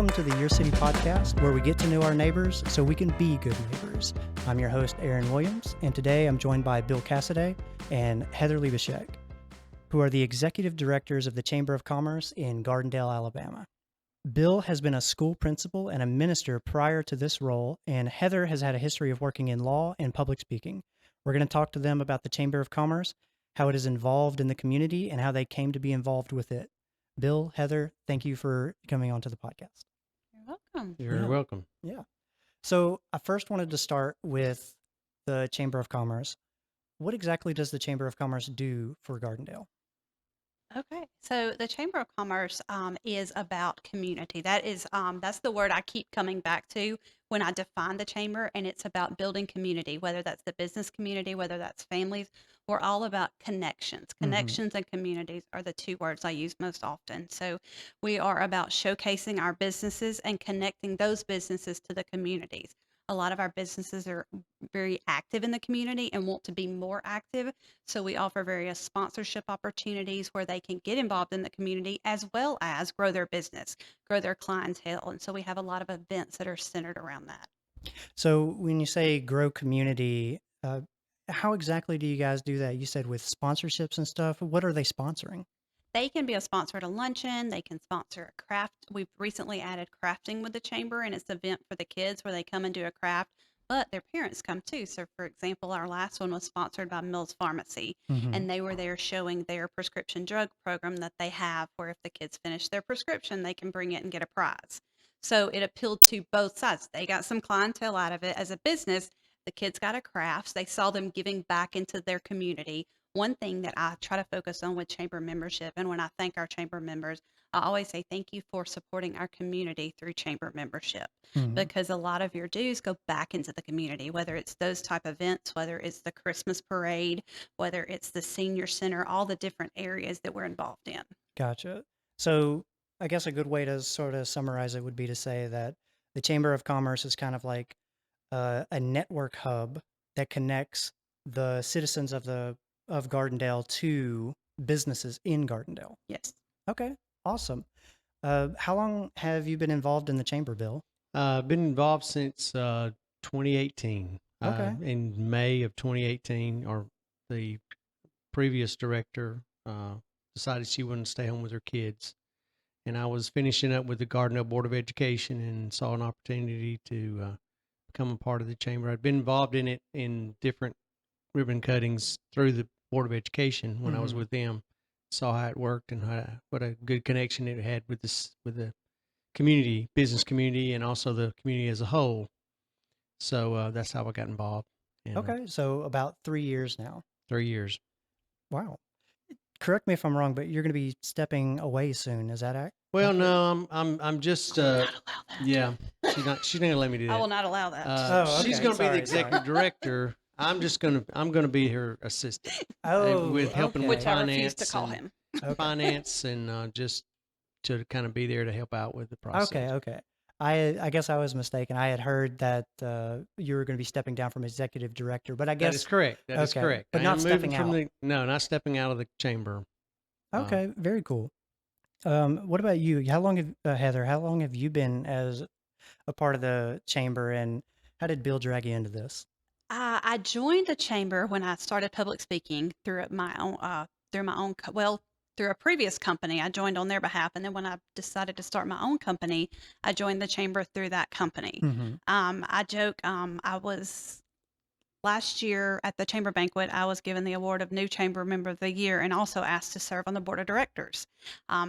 Welcome to the Your City podcast, where we get to know our neighbors so we can be good neighbors. I'm your host, Aaron Williams, and today I'm joined by Bill Casaday and Heather Lebischak, who are the executive directors of the Chamber of Commerce in Gardendale, Alabama. Bill has been a school principal and a minister prior to this role, and Heather has had a history of working in law and public speaking. We're going to talk to them about the Chamber of Commerce, how it is involved in the community, and how they came to be involved with it. Bill, Heather, thank you for coming onto the podcast. You're welcome. You're welcome. Yeah. So I first wanted to start with the Chamber of Commerce. What exactly does the Chamber of Commerce do for Gardendale? Okay, so the Chamber of Commerce is about community. That's the word I keep coming back to when I define the chamber, and it's about building community, whether that's the business community, whether that's families. We're all about connections. Connections and communities are the two words I use most often. So we are about showcasing our businesses and connecting those businesses to the communities. A lot of our businesses are very active in the community and want to be more active. So we offer various sponsorship opportunities where they can get involved in the community as well as grow their business, grow their clientele. And so we have a lot of events that are centered around that. So when you say grow community, how exactly do you guys do that? You said with sponsorships and stuff. What are they sponsoring? They can be a sponsor at a luncheon. They can sponsor a craft. We've recently added crafting with the chamber, and it's an event for the kids where they come and do a craft, but their parents come too. So, for example, our last one was sponsored by Mills Pharmacy, and they were there showing their prescription drug program that they have, where if the kids finish their prescription, they can bring it and get a prize. So it appealed to both sides. They got some clientele out of it as a business. The kids got a craft. They saw them giving back into their community. One thing that I try to focus on with chamber membership, and when I thank our chamber members, I always say thank you for supporting our community through chamber membership, because a lot of your dues go back into the community, whether it's those type events, whether it's the Christmas parade, whether it's the senior center, all the different areas that we're involved in. Gotcha. So I guess a good way to sort of summarize it would be to say that the Chamber of Commerce is kind of like a network hub that connects the citizens of Gardendale to businesses in Gardendale. Yes. Okay, awesome. How long have you been involved in the chamber, Bill? I've been involved since 2018. Okay. In May of 2018, the previous director decided she wanted to stay home with her kids. And I was finishing up with the Gardendale Board of Education and saw an opportunity to become a part of the chamber. I'd been involved in it in different ribbon cuttings through the Board of Education when I was with them. Saw how it worked and what a good connection it had with the community, business community, and also the community as a whole. So that's how I got involved. And, Okay, so about 3 years now. 3 years. Wow. Correct me if I'm wrong, but you're going to be stepping away soon. Is that accurate? Well, no, I'm just I will not allow that. yeah. She's not gonna let me do that. I will not allow that. She's okay. gonna be the Sorry. executive director. I'm gonna be her assistant. Oh, with helping okay. with Which I refuse to finance call and- him. Okay. finance and just to kind of be there to help out with the process. Okay. I guess I was mistaken. I had heard that you were going to be stepping down from executive director, but I That is guess correct. That is okay, correct. but I not am moving stepping from out. no, not stepping out of the chamber. Okay, very cool. What about you? How long have Heather? How long have you been as a part of the chamber, and how did Bill drag you into this? I joined the chamber when I started public speaking through my own, through a previous company. I joined on their behalf, and then when I decided to start my own company, I joined the chamber through that company. I joke, I was last year at the chamber banquet, I was given the award of new chamber member of the year and also asked to serve on the board of directors.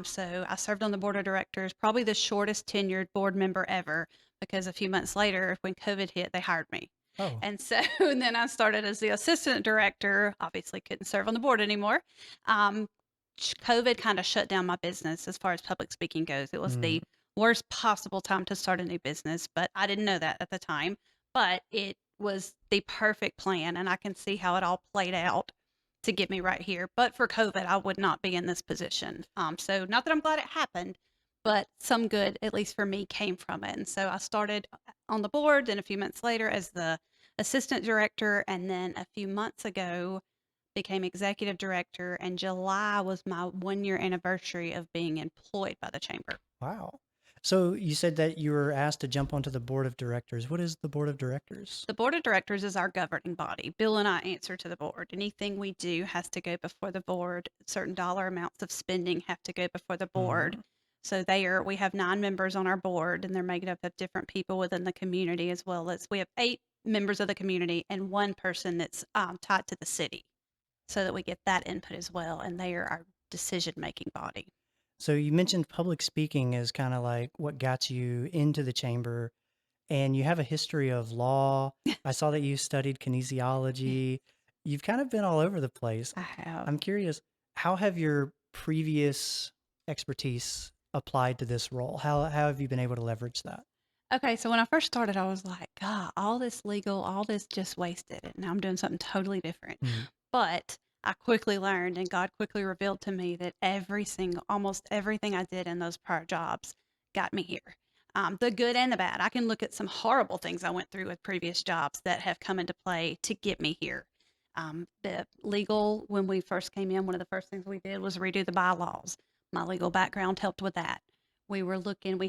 So I served on the board of directors, probably the shortest tenured board member ever, because a few months later, when COVID hit, they hired me. Oh, And so then I started as the assistant director, obviously couldn't serve on the board anymore. COVID kind of shut down my business as far as public speaking goes. It was the worst possible time to start a new business, but I didn't know that at the time. But it was the perfect plan, and I can see how it all played out to get me right here. But for COVID, I would not be in this position. So not that I'm glad it happened, but some good, at least for me, came from it. And so I started on the board, and a few months later as the assistant director, and then a few months ago became executive director, and July was my 1 year anniversary of being employed by the chamber. wow. So you said that you were asked to jump onto the board of directors. What is the board of directors? The board of directors is our governing body. Bill and I answer to the board. Anything we do has to go before the board. Certain dollar amounts of spending have to go before the board. Mhm. So we have 9 members on our board, and they're made up of different people within the community, as well as we have 8 members of the community and 1 person that's tied to the city, so that we get that input as well. And they are our decision-making body. So you mentioned public speaking is kind of like what got you into the chamber, and you have a history of law. I saw that you studied kinesiology. You've kind of been all over the place. I have. I'm curious, how have your previous expertise applied to this role? How have you been able to leverage that? Okay, so when I first started, I was like, God, all this legal, all this just wasted. And now I'm doing something totally different. Mhm. But I quickly learned, and God quickly revealed to me that almost everything I did in those prior jobs got me here. The good and the bad. I can look at some horrible things I went through with previous jobs that have come into play to get me here. The legal, when we first came in, one of the first things we did was redo the bylaws. My legal background helped with that. We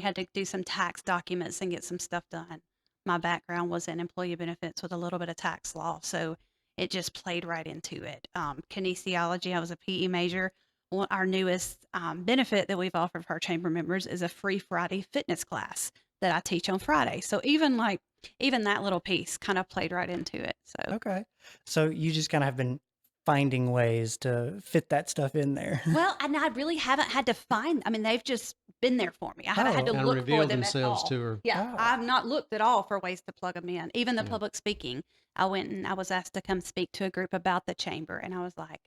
had to do some tax documents and get some stuff done. My background was in employee benefits with a little bit of tax law, so it just played right into it. Kinesiology, I was a PE major. Our newest benefit that we've offered for our chamber members is a free Friday fitness class that I teach on Friday. So even that little piece kind of played right into it. So Okay. So you just kind of have been finding ways to fit that stuff in there. well, and I really haven't had to find. I mean, they've just been there for me. I haven't had to Oh. Kind of look for reveal them at themselves all. to her. Yeah, Oh. I've not looked at all for ways to plug them in. Even the Yeah. public speaking, I went and I was asked to come speak to a group about the chamber, and I was like,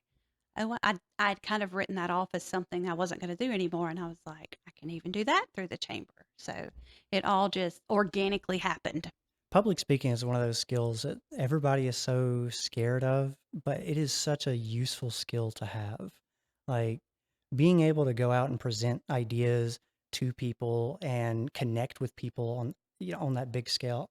oh, I'd kind of written that off as something I wasn't going to do anymore, and I was like, I can even do that through the chamber. So it all just organically happened. Public speaking is one of those skills that everybody is so scared of, but it is such a useful skill to have. Like being able to go out and present ideas to people and connect with people on on that big scale,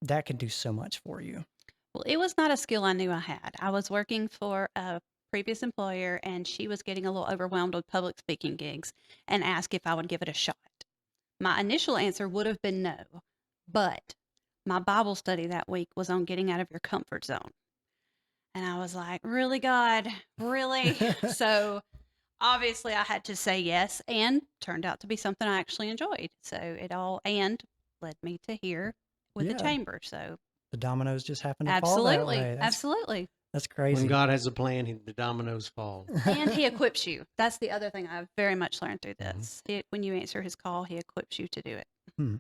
that can do so much for you. Well, it was not a skill I knew I had. I was working for a previous employer, and she was getting a little overwhelmed with public speaking gigs and asked if I would give it a shot. My initial answer would have been no, but my Bible study that week was on getting out of your comfort zone. And I was like, really, God? Really? So obviously I had to say yes, and turned out to be something I actually enjoyed. So it all and led me to here with the Yeah. chamber. So The dominoes just happen to fall that absolutely, way. absolutely. That's When crazy. God has a plan, the dominoes fall. And he equips you. That's the other thing I've very much learned through Mhm. this. When you answer his call, he equips you to do it. Hmm.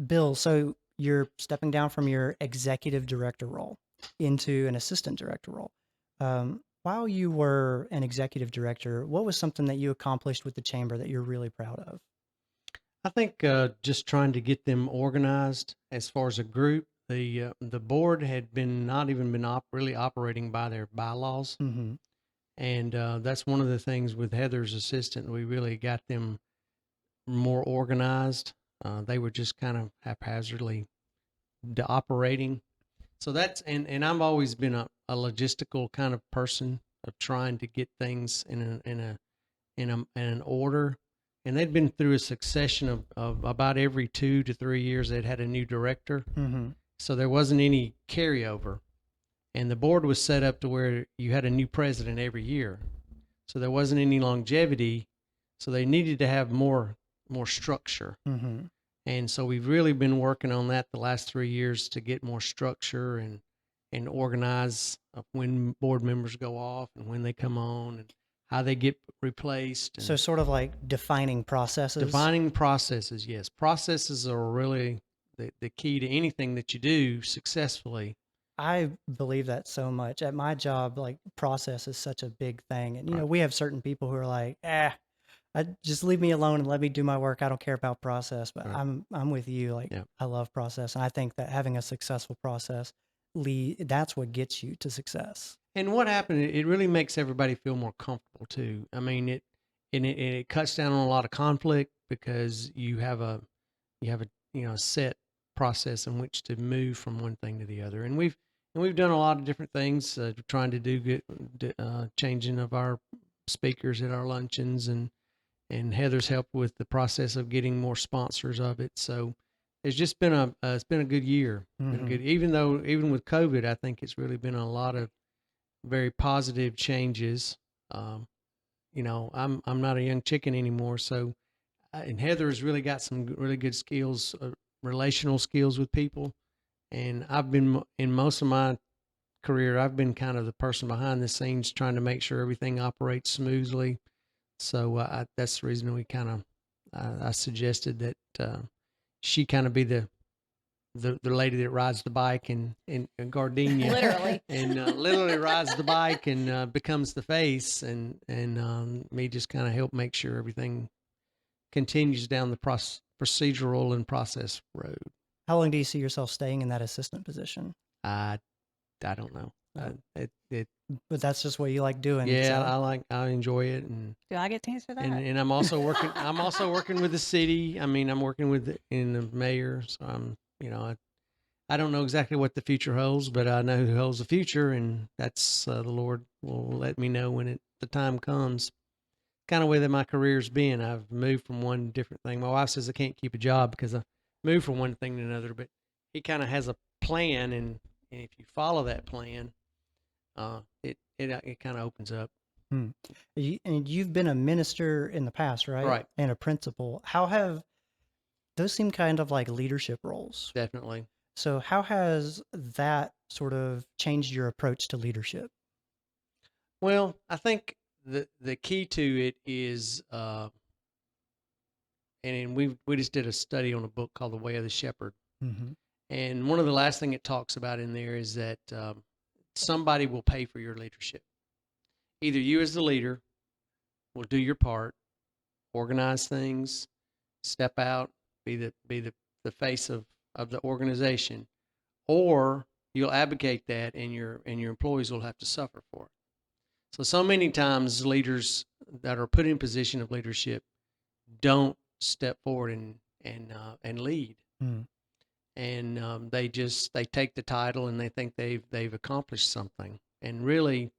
Bill, so you're stepping down from your executive director role into an assistant director role. While you were an executive director, what was something that you accomplished with the chamber that you're really proud of? I think just trying to get them organized as far as a group. The board had not even been really operating by their bylaws, Mm-hmm. and that's one of the things with Heather's assistant. We really got them more organized. They were just kind of haphazardly operating. So and I've always been a logistical kind of person of trying to get things in an order. And they'd been through a succession of about every 2 to 3 years they'd had a new director. Mm-hmm. So there wasn't any carryover. And the board was set up to where you had a new president every year. So there wasn't any longevity. So they needed to have more structure. Mm-hmm. And so we've really been working on that the last 3 years to get more structure and organize when board members go off and when they come on and how they get replaced. And So sort of like defining processes. defining processes, yes. Processes are really the key to anything that you do successfully. I believe that so much. At my job, like process is such a big thing. And Right. we have certain people who are like, just leave me alone and let me do my work. I don't care about process. But Right. I'm with you. Like Yeah. I love process. And I think that having a successful process that's what gets you to success. And what happened, it really makes everybody feel more comfortable too. I mean, it cuts down on a lot of conflict because you have a set process in which to move from one thing to the other. And we've done a lot of different things, trying to do good, changing of our speakers at our luncheons and and Heather's helped with the process of getting more sponsors of it. So it's just been it's been a good year. Been Mm-hmm. good, even with COVID, I think it's really been a lot of very positive changes. Um, I'm not a young chicken anymore, so and Heather's really got some really good skills, relational skills with people. And I've been in most of my career, I've been kind of the person behind the scenes trying to make sure everything operates smoothly. So that's the reason we kind of I suggested that she kind of be the lady that rides the bike in Gardenia, Literally. and literally rides the bike and becomes the face, and me just kind of help make sure everything continues down the procedural and process road. How long do you see yourself staying in that assistant position? I I don't know. No. It But that's just what you like doing. Yeah, So. I enjoy it, and Do I get to answer that? and I'm also working. I'm also working with the city. I mean, I'm working in the mayor. So I don't know exactly what the future holds, but I know who holds the future, and that's the Lord will let me know when the time comes. Kind of way that my career's been. I've moved from one different thing. My wife says I can't keep a job because I moved from one thing to another, but he kind of has a plan, and if you follow that plan, it kind of opens up. Hmm. And you've been a minister in the past, right? Right. And a principal. How have those seem kind of like leadership roles? Definitely. So how has that sort of changed your approach to leadership? Well, I think the key to it is, and we just did a study on a book called The Way of the Shepherd, Mm-hmm. and one of the last thing it talks about in there is that somebody will pay for your leadership. Either you as the leader will do your part, organize things, step out, be the face of the organization, or you'll advocate that, and your employees will have to suffer for it. So many times leaders that are put in position of leadership don't step forward and lead, Mm. and they take the title and they think they've accomplished something, and really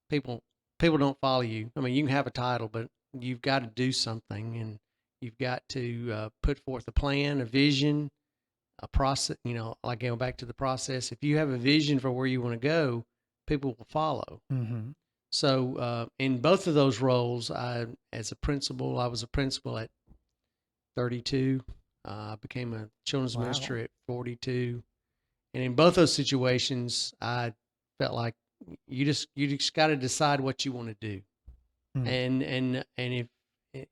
people people don't follow you. I mean, you can have a title, but you've got to do something, and you've got to put forth a plan, a vision, a process. Like going back to the process. If you have a vision for where you want to go, people will follow. Mm-hmm. So in both of those roles, I was a principal at 32. I became a children's Wow. minister at 42. And in both those situations, I felt like you just got to decide what you want to do. Mm. And if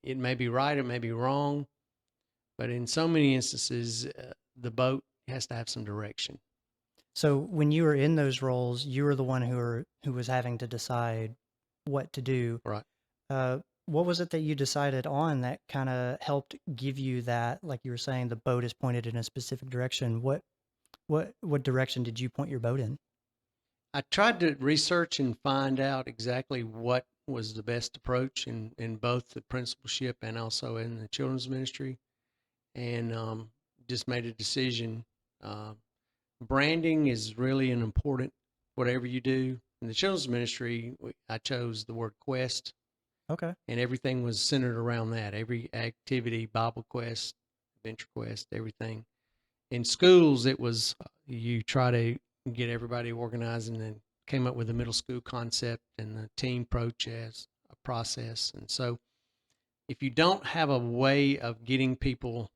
it may be right, it may be wrong, but in so many instances, the boat has to have some direction. So when you were in those roles, you were the one who was having to decide what to do. Right. What was it that you decided on that kind of helped give you that, like you were saying, the boat is pointed in a specific direction? What direction did you point your boat in? I tried to research and find out exactly what was the best approach in both the principalship and also in the children's ministry, and just made a decision. Uh, Branding is really an important, whatever you do. In the children's ministry, I chose the word quest, Okay. and everything was centered around that. Every activity, Bible quest, adventure quest, everything. In schools, it was you try to get everybody organized, and then came up with the middle school concept and the team approach as a process. And so if you don't have a way of getting people,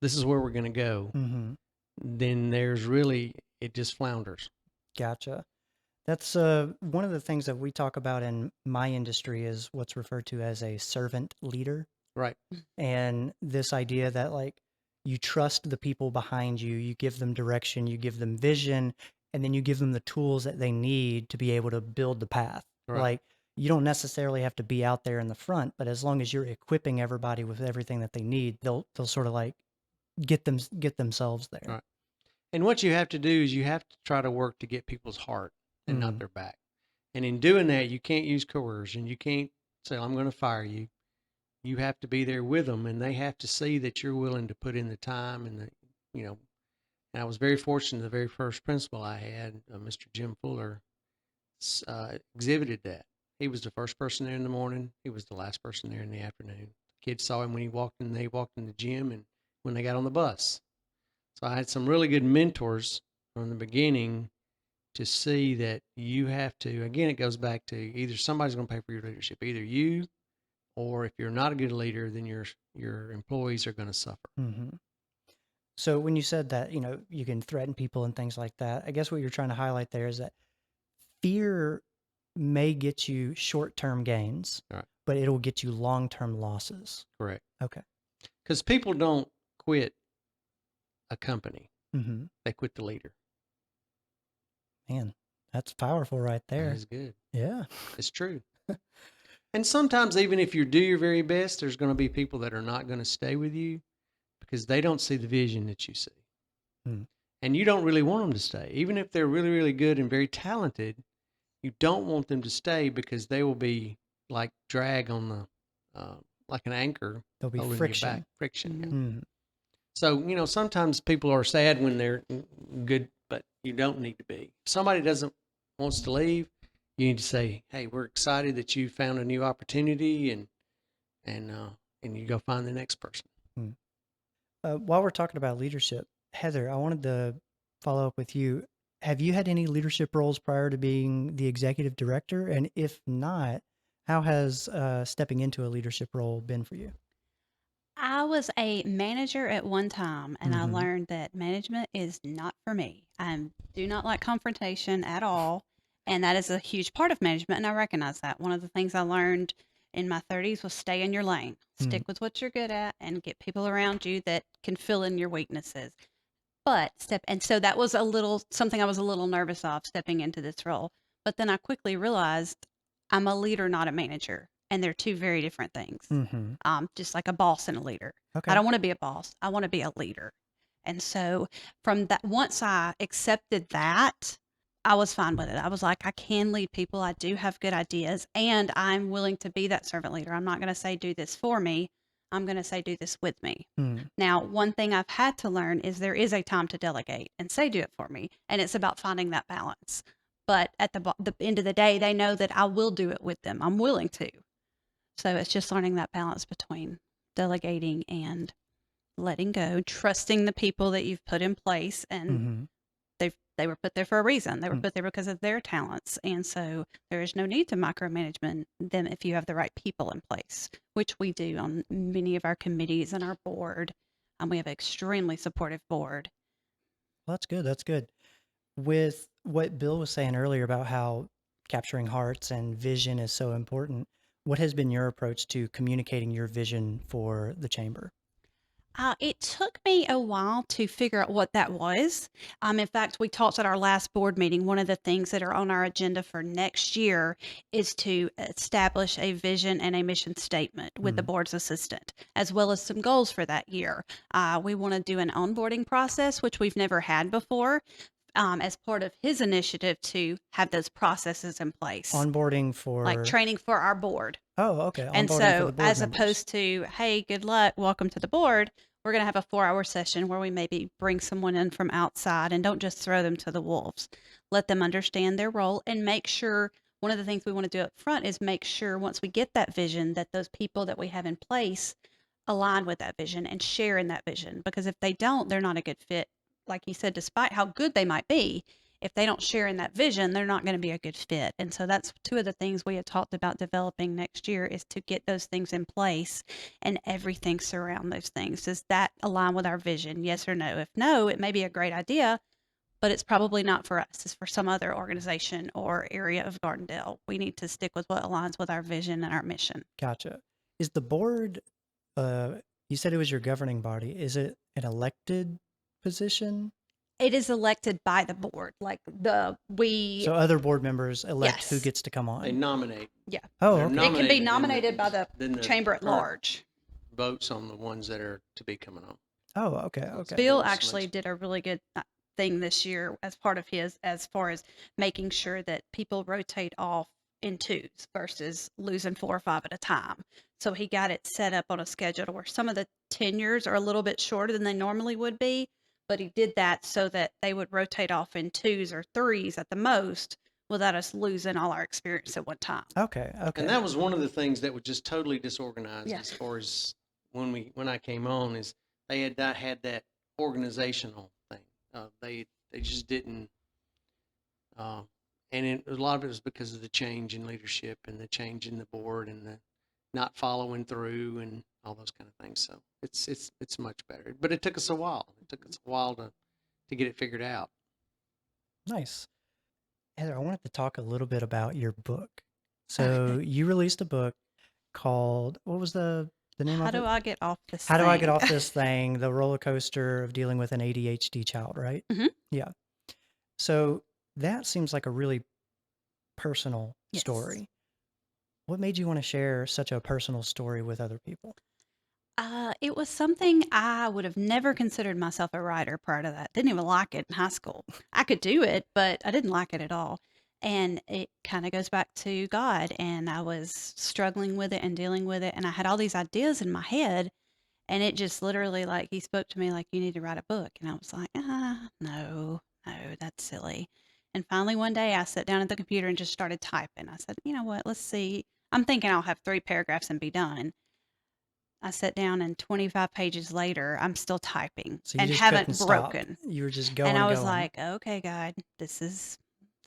this is where we're going to go, Mm-hmm. then it just flounders. Gotcha. That's one of the things that we talk about in my industry is what's referred to as a servant leader. Right. And this idea that like you trust the people behind you, you give them direction, you give them vision, and then you give them the tools that they need to be able to build the path. Right. Like you don't necessarily have to be out there in the front, but as long as you're equipping everybody with everything that they need, they'll sort of like get themselves there. Right. And what you have to do is you have to try to work to get people's heart and not their back. And in doing that, you can't use coercion. You can't say, I'm going to fire you. You have to be there with them, and they have to see that you're willing to put in the time and and I was very fortunate. The very first principal I had, Mr. Jim Fuller, exhibited that. He was the first person there in the morning. He was the last person there in the afternoon. Kids saw him when he walked in. They walked in the gym and when they got on the bus. So I had some really good mentors from the beginning to see that you have to. Again, it goes back to either somebody's going to pay for your leadership, either you, or if you're not a good leader, then your employees are going to suffer. Mm-hmm. So when you said that, you can threaten people and things like that, I guess what you're trying to highlight there is that fear may get you short-term gains, Right. but it'll get you long-term losses. Correct. Okay. Because people don't quit a company; Mm-hmm. they quit the leader. Man, that's powerful right That there. is good. Yeah. It's true. And sometimes, even if you do your very best, there's going to be people that are not going to stay with you because they don't see the vision that you see. Mm. And you don't really want them to stay. Even if they're really, really good and very talented, you don't want them to stay because they will be like drag on like an anchor. There'll be holding you friction. back. Friction. Yeah. Mm. So, sometimes people are sad when they're good, but you don't need to be. If somebody wants to leave, you need to say, "Hey, we're excited that you found a new opportunity, and you go find the next person." Mm. While we're talking about leadership, Heather, I wanted to follow up with you. Have you had any leadership roles prior to being the executive director? And if not, how has stepping into a leadership role been for you? I was a manager at one time, and I Mhm. learned that management is not for me. I do not like confrontation at all, and that is a huge part of management, and I recognize that. One of the things I learned in my 30s was stay in your lane, Mm. stick with what you're good at, and get people around you that can fill in your weaknesses. And so that was something I was a little nervous of stepping into this role. But then I quickly realized I'm a leader, not a manager, and they're two very different things. Mm-hmm. Just like a boss and a leader. Okay. I don't want to be a boss. I want to be a leader. And so from that, once I accepted that, I was fine with it. I was like, I can lead people. I do have good ideas, and I'm willing to be that servant leader. I'm not going to say do this for me. I'm going to say do this with me. Mm. Now, one thing I've had to learn is there is a time to delegate and say do it for me, and it's about finding that balance. But at the end of the day, they know that I will do it with them. I'm willing to. So it's just learning that balance between delegating and letting go, trusting the people that you've put in place, and Mm-hmm. they were put there for a reason. They were Mm. put there because of their talents, and so there is no need to micromanage them if you have the right people in place, which we do on many of our committees and our board. We have an extremely supportive board. Well, that's good. That's good. With what Bill was saying earlier about how capturing hearts and vision is so important, what has been your approach to communicating your vision for the chamber? It took me a while to figure out what that was. In fact, we talked at our last board meeting. One of the things that are on our agenda for next year is to establish a vision and a mission statement with the Mhm. board's assistant, as well as some goals for that year. We want to do an onboarding process, which we've never had before, as part of his initiative to have those processes in place, Onboarding like for, training for our board. okay, And onboarding for so, the board as members. opposed to, hey, good luck, welcome to the board, we're going to have a 4-hour session where we maybe bring someone in from outside and don't just throw them to the wolves. Let them understand their role and make sure. One of the things we want to do up front is make sure once we get that vision that those people that we have in place align with that vision and share in that vision. Because if they don't, they're not a good fit. Like you said, despite how good they might be, if they don't share in that vision, they're not going to be a good fit. And so that's two of the things we had talked about developing next year is to get those things in place and everything surround those things. Does that align with our vision? Yes or no? If no, it may be a great idea, but it's probably not for us. It's for some other organization or area of Gardendale. We need to stick with what aligns with our vision and our mission. Gotcha. Is the board, you said it was your governing body. Is it an elected position? It is elected by the board. So other board members elect who Yes. gets to come They on. nominate. Yeah. Oh, They're okay. It can be nominated, then nominated by the then chamber at clerk large. votes on the ones that are to be coming on. Oh, okay. Okay. Bill Bill actually selects- did a really good thing this year as part of his, as far as making sure that people rotate off in twos versus losing 4 or 5 at a time. So he got it set up on a schedule to where some of the tenures are a little bit shorter than they normally would be, but he did that so that they would rotate off in twos or threes at the most without us losing all our experience at one time. Okay. Okay. And that was one of the things that was just totally disorganized Yeah. as far as when I came on, is they had not had that organizational thing. They just didn't, uh, a lot of it was because of the change in leadership and the change in the board and the not following through and all those kind of things. So it's much better, but it took us a while. It took us a while to get it figured out. Nice. Heather, I wanted to talk a little bit about your book. So you released a book called, what was the name How of it? do I get off this How do I get thing? off this thing? The roller coaster of dealing with an ADHD child, right? Mhm. Yeah. So that seems like a really personal Yes. story. What made you want to share such a personal story with other people? It was something I would have never considered myself a writer prior to that. Didn't even like it in high school. I could do it, but I didn't like it at all. And it kind of goes back to God. And I was struggling with it and dealing with it. And I had all these ideas in my head. And it just literally, like, He spoke to me, like, you need to write a book. And I was like, no, that's silly. And finally, one day, I sat down at the computer and just started typing. I said, you know what? Let's see. I'm thinking I'll have 3 paragraphs and be done. I sat down and 25 pages later, I'm still typing So you and just couldn't haven't stop. broken. You were just going And I was going. like, okay, God, this is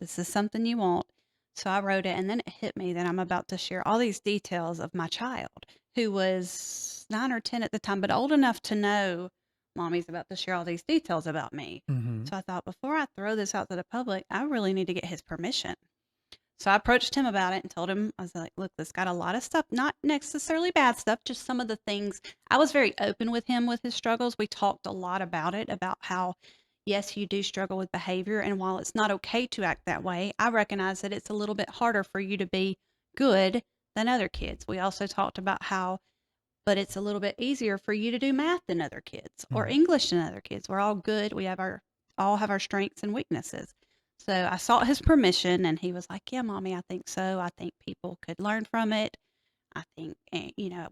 something you want. So I wrote it, and then it hit me that I'm about to share all these details of my child, who was 9 or 10 at the time, but old enough to know Mommy's about to share all these details about me. Mhm. So I thought, before I throw this out to the public, I really need to get his permission. So I approached him about it and told him, I was like, look, this got a lot of stuff, not necessarily bad stuff, just some of the things. I was very open with him with his struggles. We talked a lot about it, about how, yes, you do struggle with behavior. And while it's not okay to act that way, I recognize that it's a little bit harder for you to be good than other kids. We also talked about how, but it's a little bit easier for you to do math than other kids or Mhm. English than other kids. We're all good. We have all have our strengths and weaknesses. So I sought his permission, and he was like, yeah, Mommy, I think so. I think people could learn from it. I think,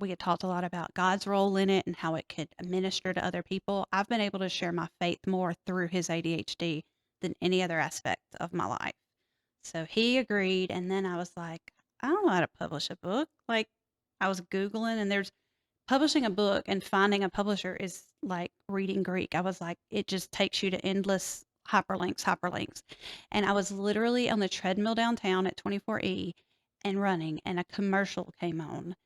we had talked a lot about God's role in it and how it could minister to other people. I've been able to share my faith more through his ADHD than any other aspect of my life. So he agreed. And then I was like, I don't know how to publish a book. Like, I was Googling, and there's publishing a book and finding a publisher is like reading Greek. I was like, it just takes you to endless hyperlinks. And I was literally on the treadmill downtown at 24E and running, and a commercial came on.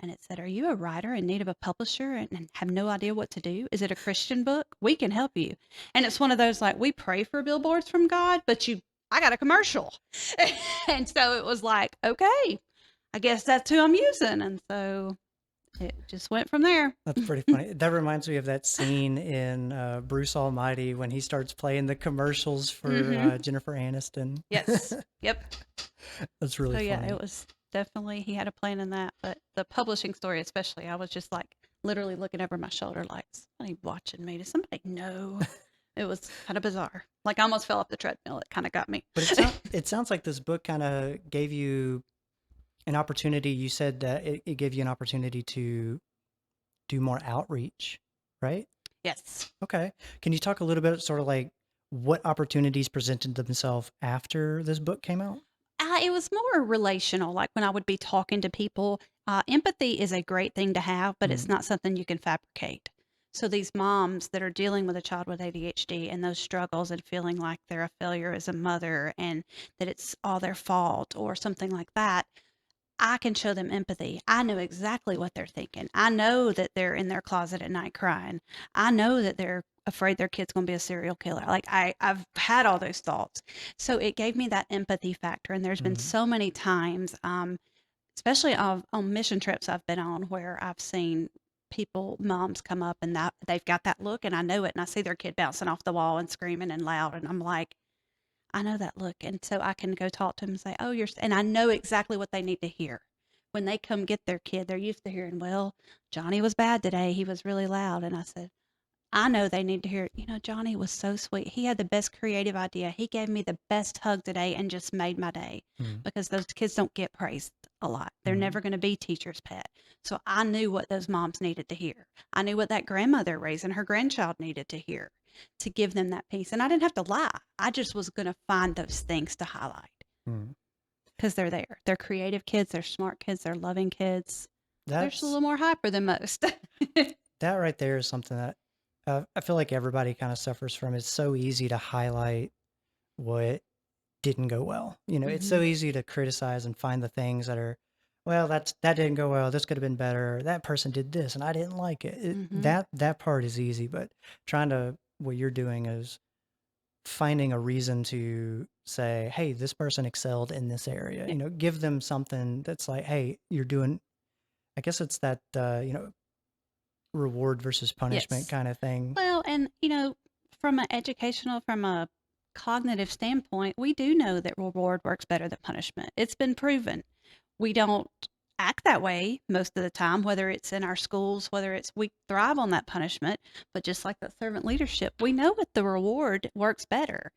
And it said, are you a writer in need of a publisher and have no idea what to do? Is it a Christian book? We can help you. And it's one of those, like, we pray for billboards from God, but I got a commercial. And so it was like, okay, I guess that's who I'm using. And so it just went from there. That's pretty funny. That reminds me of that scene in Bruce Almighty when he starts playing the commercials for Mhm. Jennifer Aniston. Yes. Yep. That's really So yeah, funny. it was definitely, he had a plan in that. But the publishing story, especially, I was just like literally looking over my shoulder, like, somebody watching me. Does somebody know? It was kind of bizarre. Like, I almost fell off the treadmill. It kind of got me. But it sounds like this book kind of gave you an opportunity. You said that it gave you an opportunity to do more outreach, right? Yes. Okay. Can you talk a little bit, sort of like what opportunities presented themselves after this book came out? It was more relational, like when I would be talking to people. Empathy is a great thing to have, but it's not something you can fabricate. So these moms that are dealing with a child with ADHD and those struggles and feeling like they're a failure as a mother and that it's all their fault or something like that, I can show them empathy. I know exactly what they're thinking. I know that they're in their closet at night crying. I know that they're afraid their kid's going to be a serial killer. Like, I've had all those thoughts. So it gave me that empathy factor. And there's been so many times, especially on mission trips I've been on, where I've seen moms come up and that they've got that look, and I know it, and I see their kid bouncing off the wall and screaming and loud, and I'm like, I know that look. And so I can go talk to them and say, oh, and I know exactly what they need to hear. When they come get their kid, they're used to hearing, well, Johnny was bad today. He was really loud. And I said, I know they need to hear, Johnny was so sweet. He had the best creative idea. He gave me the best hug today and just made my day, because those kids don't get praised a lot. They're never going to be teacher's pet. So I knew what those moms needed to hear. I knew what that grandmother raising her grandchild needed to hear to give them that peace. And I didn't have to lie. I just was going to find those things to highlight. Mm. because they're there. They're creative kids. They're smart kids. They're loving kids. They're just a That's little more hyper than most. that right there is something that I feel like everybody kind of suffers from. It's so easy to highlight what didn't go well. It's so Mhm. easy to criticize and find the things that are, well, that didn't go well. This could have been better. That person did this and I didn't like it. Mhm. That part is easy, but what you're doing is finding a reason to say, hey, this person excelled in this area. Yeah. Give them something that's like, hey, you're doing. I guess it's that reward versus punishment Yes. kind of thing. Well, and from a cognitive standpoint, we do know that reward works better than punishment. It's been proven. We don't act that way most of the time, whether it's in our schools, whether it's we thrive on that punishment, but just like that servant leadership, we know that the reward works better.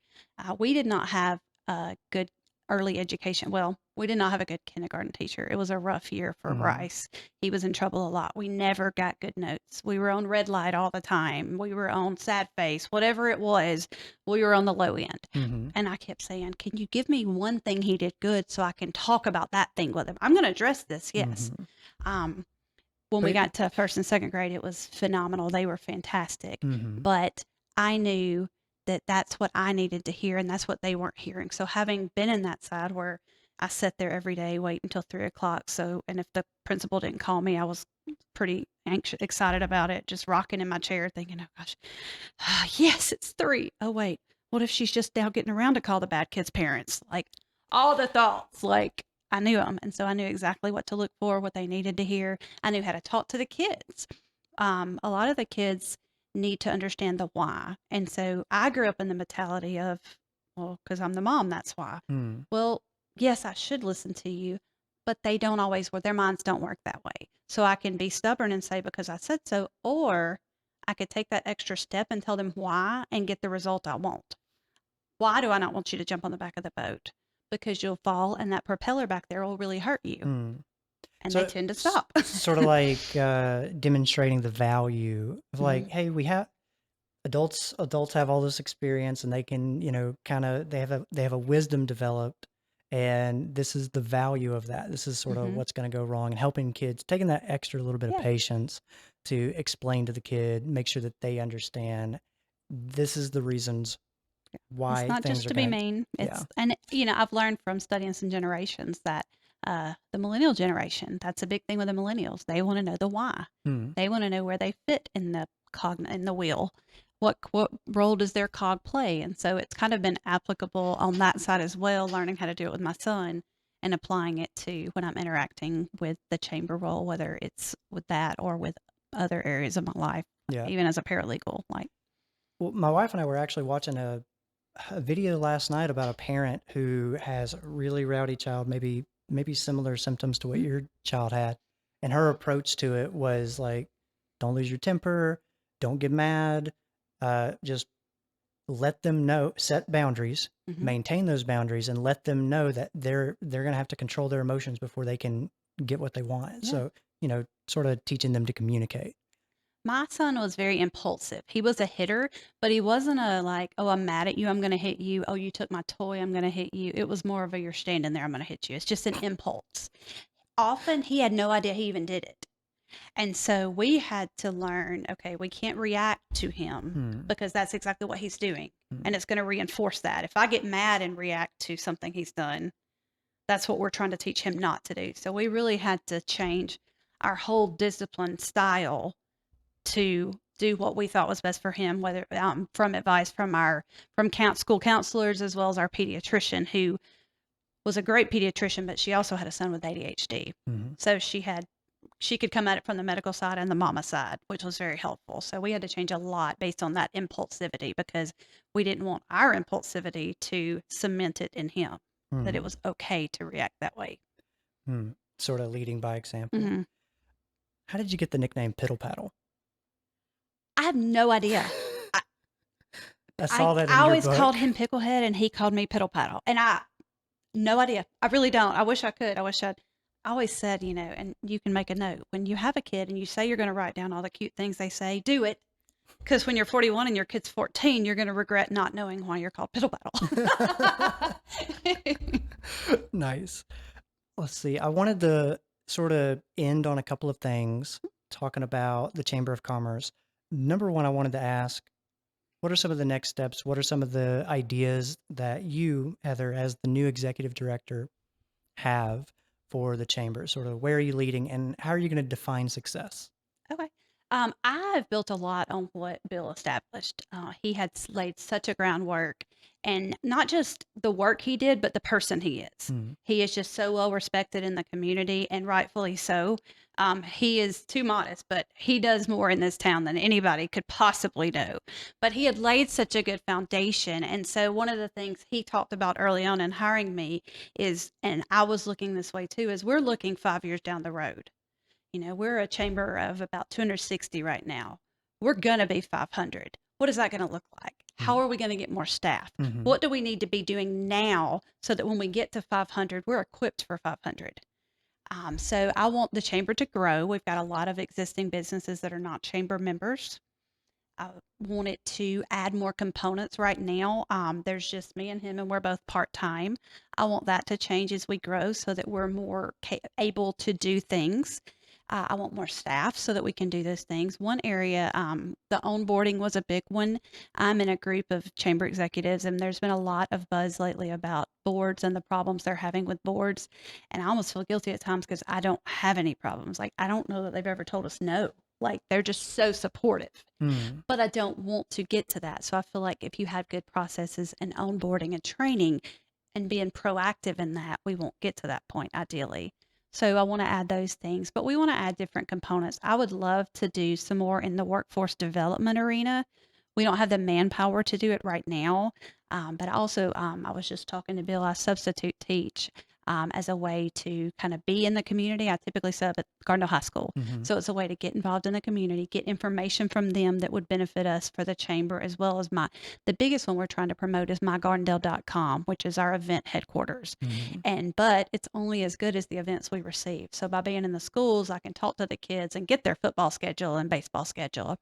We did not have a good early education. Well, we did not have a good kindergarten teacher. It was a rough year for Mhm. Bryce. He was in trouble a lot. We never got good notes. We were on red light all the time. We were on sad face, whatever it was, we were on the low end. Mhm. And I kept saying, can you give me one thing he did good so I can talk about that thing with him? I'm going to address this, yes. Mhm. Um, when we But got to first and second grade, it was phenomenal. They were fantastic. mhm. But I knew that that's what I needed to hear, and that's what they weren't hearing. So having been in that side where I sat there every day, wait until 3 o'clock. And if the principal didn't call me, I was pretty anxious, excited about it, just rocking in my chair, thinking, "Oh gosh, yes, it's 3. Oh wait, what if she's just now getting around to call the bad kid's parents?" Like all the thoughts, like I knew them, and so I knew exactly what to look for, what they needed to hear. I knew how to talk to the kids. A lot of the kids need to understand the why, and so I grew up in the mentality of, well, because I'm the mom, that's why. Mm. Well, yes, I should listen to you, but they don't always work. Their minds don't work that way. So I can be stubborn and say because I said so, or I could take that extra step and tell them why and get the result I want. Why do I not want you to jump on the back of the boat? Because you'll fall and that propeller back there will really hurt you. Mm. And they So tend to stop. sort of like demonstrating the value of Mhm. like, hey, we have adults have all this experience and they can, kind of they have a wisdom developed, and this is the value of that. This is sort of Mhm. what's going to go wrong, and helping kids, taking that extra little bit of Yeah. patience to explain to the kid, make sure that they understand this is the reasons It's why not things just are to be going to, mean. yeah. I've learned from studying some generations that the millennial generation, that's a big thing with the millennials. They want to know the why. Mm. They want to know where they fit in the in the wheel. What role does their cog play? And so it's kind of been applicable on that side as well, learning how to do it with my son and applying it to when I'm interacting with the chamber role, whether it's with that or with other areas of my life, Yeah. even as a paralegal. Like, Well, my wife and I were actually watching a video last night about a parent who has a really rowdy child, maybe similar symptoms to what mhm, your child had. And her approach to it was like, don't lose your temper, don't get mad, just let them know, set boundaries, mhm, maintain those boundaries, and let them know that they're going to have to control their emotions before they can get what they want. yeah. So, sort of teaching them to communicate. My son was very impulsive. He was a hitter, but he wasn't a like, "Oh, I'm mad at you, I'm gonna hit you. Oh, you took my toy, I'm gonna hit you." It was more of a, "You're standing there, I'm gonna hit you." It's just an impulse. Often he had no idea he even did it. And so we had to learn, okay, we can't react to him Hmm. because that's exactly what he's doing. Hmm. And it's going to reinforce that. If I get mad and react to something he's done, that's what we're trying to teach him not to do. So we really had to change our whole discipline style to do what we thought was best for him, whether from advice from school counselors as well as our pediatrician, who was a great pediatrician, but she also had a son with ADHD. Hmm. So she could come at it from the medical side and the mama side, which was very helpful. So we had to change a lot based on that impulsivity because we didn't want our impulsivity to cement it in him, that it Hmm. was okay to react that way. Hmm. Sort of leading by example. Hmm. How did you get the nickname Piddle Paddle? I have no idea. I, I I, saw that I in your always called book. him Picklehead and he called me Piddle Paddle. And no idea. I really don't. I wish I could. I always said, and you can make a note when you have a kid and you say you're going to write down all the cute things they say, do it. Because when you're 41 and your kid's 14, you're going to regret not knowing why you're called Piddle Paddle. Nice. Let's see. I wanted to sort of end on a couple of things talking about the Chamber of Commerce. Number one, I wanted to ask, what are some of the next steps? What are some of the ideas that you, Heather, as the new executive director, have for the chamber? Sort of where are you leading and how are you going to define success? Okay. I've built a lot on what Bill established. He had laid such a groundwork, and not just the work he did, but the person he is. Mm, He is just so well respected in the community, and rightfully so. He is too modest, but he does more in this town than anybody could possibly do. But he had laid such a good foundation. And so, one of the things he talked about early on in hiring me is, and I was looking this way too, is we're looking 5 years down the road. We're a chamber of about 260 right now. We're going to be 500. What is that going to look like? How mm, are we going to get more staff? mm-hmm. What do we need to be doing now so that when we get to 500, we're equipped for 500? So I want the chamber to grow. We've got a lot of existing businesses that are not chamber members. I want it to add more components right now. There's just me and him, and we're both part time. I want that to change as we grow so that we're more able to do things. I want more staff so that we can do those things. One area, the onboarding was a big one. I'm in a group of chamber executives, and there's been a lot of buzz lately about boards and the problems they're having with boards. And I almost feel guilty at times because I don't have any problems. Like, I don't know that they've ever told us no. Like, they're just so supportive, Mm, but I don't want to get to that. So I feel like if you have good processes and onboarding and training and being proactive in that, we won't get to that point ideally. So I want to add those things, but we want to add different components. I would love to do some more in the workforce development arena. We don't have the manpower to do it right now. But also, I was just talking to Bill, I substitute teach as a way to kind of be in the community. I typically sub at Gardendale High School. mm-hmm. So it's a way to get involved in the community, get information from them that would benefit us for the chamber, as well as the biggest one we're trying to promote is mygardendale.com, which is our event headquarters. Mm-hmm. But it's only as good as the events we receive. So by being in the schools, I can talk to the kids and get their football schedule and baseball schedule.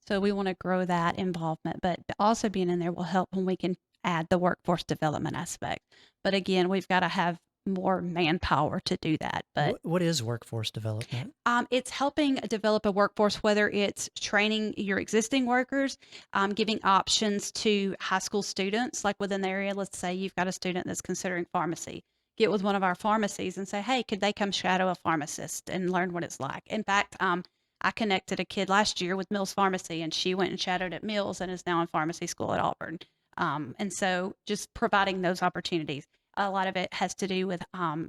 So we want to grow that involvement, but also being in there will help when we can add the workforce development aspect. But again, we've got to have more manpower to do that. But What is workforce development? it's helping develop a workforce, whether it's training your existing workers, giving options to high school students, like within the area. Let's say you've got a student that's considering pharmacy. Get with one of our pharmacies and say, hey, could they come shadow a pharmacist and learn what it's like? In fact, I connected a kid last year with Mills Pharmacy, and she went and shadowed at Mills and is now in pharmacy school at Auburn. And so just providing those opportunities. A lot of it has to do with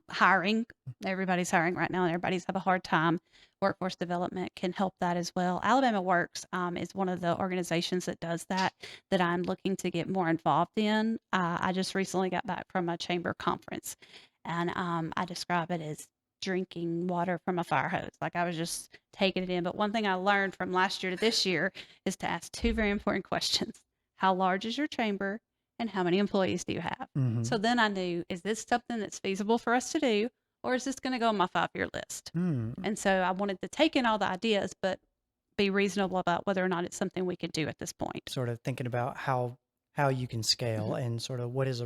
hiring. Everybody's hiring right now, and everybody's have a hard time. Workforce development can help that as well. Alabama Works is one of the organizations that does that I'm looking to get more involved in. I just recently got back from a chamber conference, and I describe it as drinking water from a fire hose. Like, I was just taking it in. But one thing I learned from last year to this year is to ask two very important questions. How large is your chamber, and how many employees do you have? Mm-hmm. So then I knew, is this something that's feasible for us to do, or is this going to go on my 5 year list? Mm. And so I wanted to take in all the ideas, but be reasonable about whether or not it's something we could do at this point. Sort of thinking about how you can scale Mhm. and sort of what is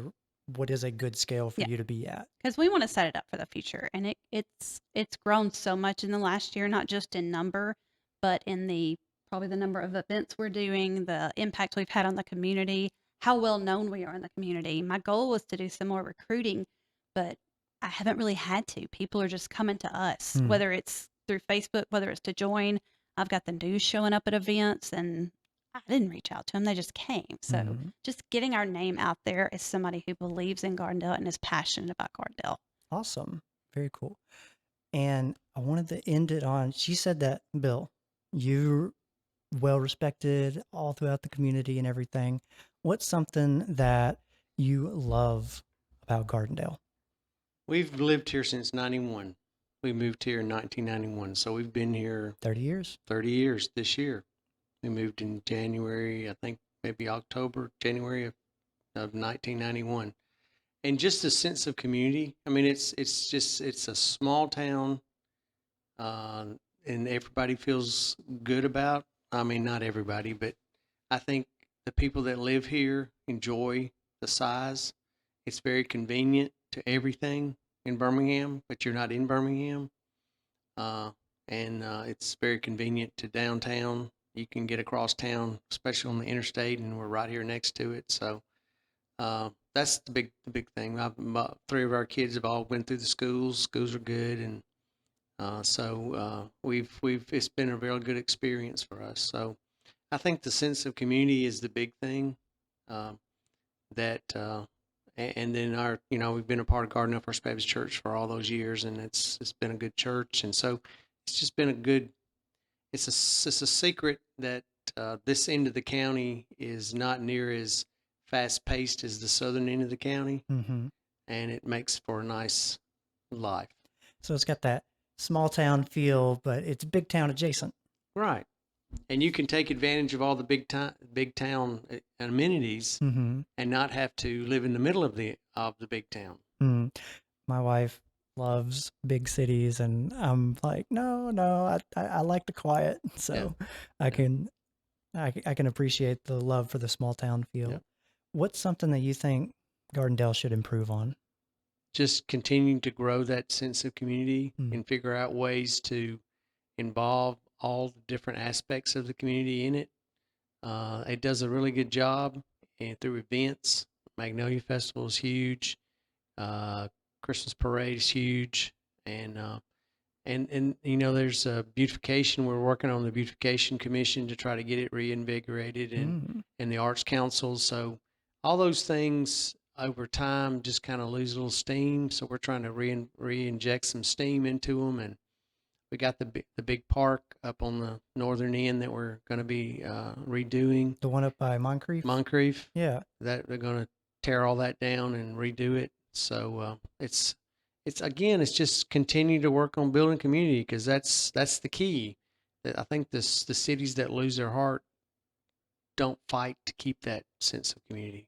a good scale for Yeah. you to be at. Because we want to set it up for the future, and it's grown so much in the last year, not just in number, but in the probably the number of events we're doing, the impact we've had on the community, how well known we are in the community. My goal was to do some more recruiting, but I haven't really had to. People are just coming to us, Mm. whether it's through Facebook, whether it's to join. I've got the news showing up at events, and I didn't reach out to them. They just came. So Mhm. just getting our name out there as somebody who believes in Gardendale and is passionate about Gardendale. Awesome. Very cool. And I wanted to end it on, she said that, Bill, you're well respected all throughout the community and everything. What's something that you love about Gardendale? We've lived here since 91. We moved here in 1991, so we've been here 30 years? 30 years this year. We moved in January, I think maybe October, January of 1991. And just a sense of community. I mean, it's a small town, uh, and everybody feels good about. I mean, not everybody, but I think the people that live here enjoy the size. It's very convenient to to everything in Birmingham, but you're not in Birmingham. It's very convenient to downtown. You can get across town, especially on the interstate, and we're right here next to it. So that's the big thing. Three of our kids have all been through the schools. Schools are good, and it's been a real good experience for us. So I think the sense of community is the big thing. And then we've been a part of Gardendale First Baptist Church for all those years, and it's been a good church, and so it's just been a good. It's a secret that this end of the county is not near as fast paced as the southern end of the county, Mm-hmm. and it makes for a nice life. So it's got that small town feel, but it's big town adjacent. Right. And you can take advantage of all the big town amenities Mm-hmm. and not have to live in the middle of the big town. Mm-hmm. My wife loves big cities, and I'm like, no, I like the quiet. So Yeah. I can appreciate the love for the small town feel. Yeah. What's something that you think Gardendale should improve on? Just continuing to grow that sense of community and figure out ways to involve all the different aspects of the community in it. It does a really good job, and through events. Magnolia Festival is huge. Christmas Parade is huge, and there's beautification. We're working on the beautification commission to try to get it reinvigorated, and the Arts Council. So all those things over time just kind of lose a little steam. So we're trying to re-inject some steam into them, and we got the big park up on the northern end that we're going to be redoing. The one up by Moncrief? Moncrief. Yeah. That they're going to tear all that down and redo it. So it's just continue to work on building community, because that's the key. I think the cities that lose their heart don't fight to keep that sense of community.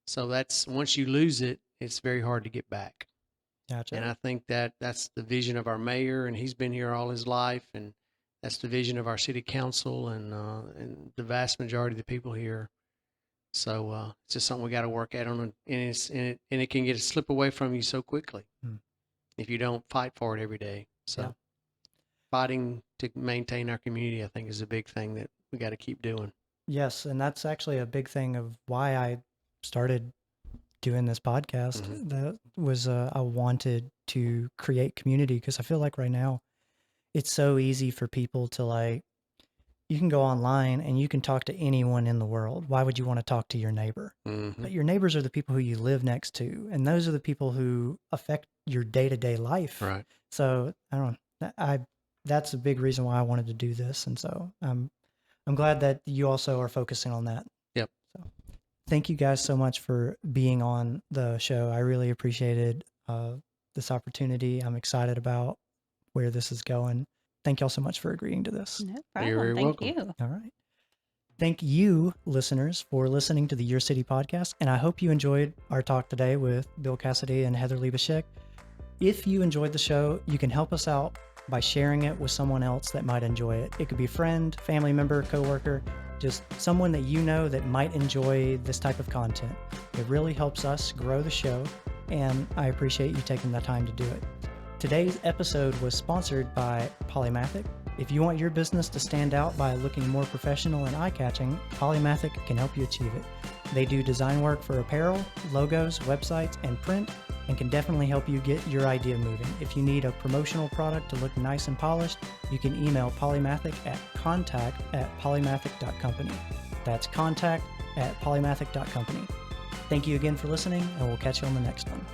So that's, once you lose it, it's very hard to get back. Gotcha. And I think that's the vision of our mayor, and he's been here all his life, and that's the vision of our city council and the vast majority of the people here. So it's just something we got to work at and it can get a slip away from you so quickly if you don't fight for it every day. So fighting to maintain our community, I think, is a big thing that we got to keep doing. Yes, and that's actually a big thing of why I started doing this podcast. That was I wanted to create community, because I feel like right now it's so easy for people to, you can go online and you can talk to anyone in the world. Why would you want to talk to your neighbor? But your neighbors are the people who you live next to, and those are the people who affect your day-to-day life. Right. So I don't know. That's a big reason why I wanted to do this, and so I'm glad that you also are focusing on that. Yep. So thank you guys so much for being on the show. I really appreciated this opportunity. I'm excited about where this is going. Thank y'all so much for agreeing to this. No problem. You're very Thank welcome. you. All right. Thank you, listeners, for listening to the Your City podcast. And I hope you enjoyed our talk today with Bill Casaday and Heather Lebischak. If you enjoyed the show, you can help us out by sharing it with someone else that might enjoy it. It could be a friend, family member, coworker, just someone that you know that might enjoy this type of content. It really helps us grow the show, and I appreciate you taking the time to do it. Today's episode was sponsored by Polymathic. If you want your business to stand out by looking more professional and eye-catching, Polymathic can help you achieve it. They do design work for apparel, logos, websites, and print, and can definitely help you get your idea moving. If you need a promotional product to look nice and polished, you can email Polymathic at contact@polymathic.company. That's contact@polymathic.company. Thank you again for listening, and we'll catch you on the next one.